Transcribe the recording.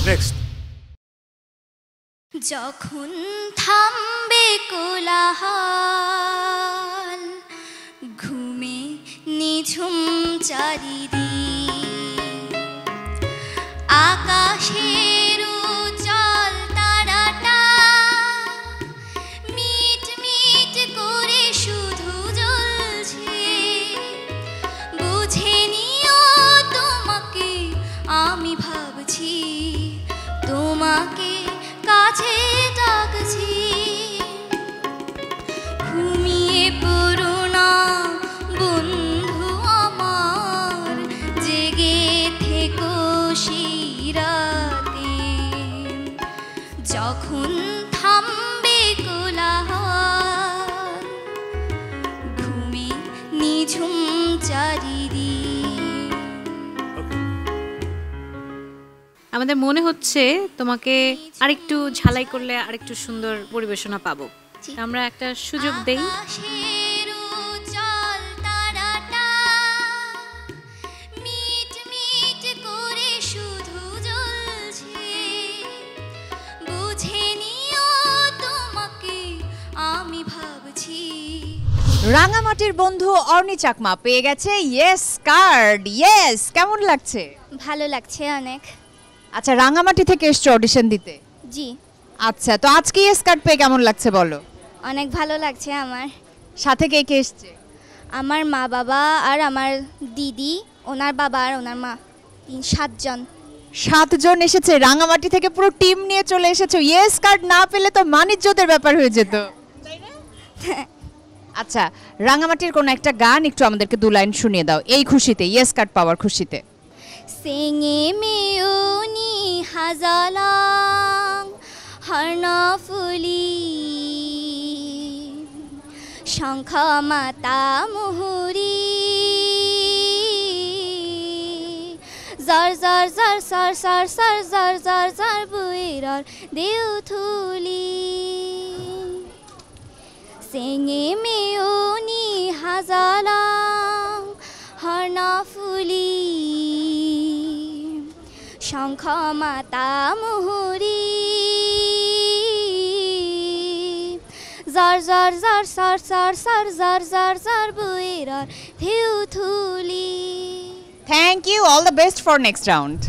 Next. যখন থামবে কোলাহল, ঘুমে নিঝুম চারিদিক, আকাশের উজ্জ্বল তারাটা মিট মিট করে শুধু জ্বলছে, বুঝে নিও তোমাকে আমি ভাবছি, তোমাকে কাছে ডাকছি। ঘুমিয়ে পড়ো না বন্ধু আমার, জেগে থেকো সেই রাতে, যখন থামবে কোলাহল, ঘুমে নিঝুম চারিদিক। আমাদের মনে হচ্ছে তোমাকে আরেকটু ঝালাই করলে আরেকটু সুন্দর পরিবেশনা পাবো। আমরা একটা সুযোগ দেই। আকাশের উজ্জ্বল তারাটা মিট মিট করে শুধু জ্বলছে, বুঝে নিও তোমাকে আমি ভাবছি। রাঙামাটির বন্ধু অর্ণি চাকমা পেয়ে গেছে ইয়েস কার্ড। ইয়েস, কেমন লাগছে? ভালো লাগছে অনেক। আচ্ছা, রাঙামাটি থেকে এসছো অডিশন দিতে? জি। আচ্ছা, তো আজকে ইয়েস কার্ড পেয়ে কেমন লাগছে বলো? অনেক ভালো লাগছে আমার। সাথে কে কে এসছে? আমার মা বাবা আর আমার দিদি, ওনার বাবা আর ওনার মা, 7 জন। 7 জন এসেছে, রাঙামাটি থেকে পুরো টিম নিয়ে চলে এসেছো। ইয়েস কার্ড না পেলে তো মানিজ্যতের ব্যাপার হয়ে যেত। আচ্ছা, রাঙামাটির কোন একটা গান একটু আমাদেরকে 2 লাইন শুনিয়ে দাও এই খুশিতে, ইয়েস কার্ড পাওয়ার খুশিতে। সেঙে মেউনি হাজালাং হর্ণফুলি, শঙ্খ মাতা মুহুরি, জর জর জর সর সর সর জর জর জর বুইরর দেউথুলি, সেঙে মেউনি হাজালাং হর্ণফুলি, শঙ্খ মাতা মুহুরি, জর জর জর সর সর সর জর জর জর বুইরর দেউথুলি। Thank you, all the best for next round.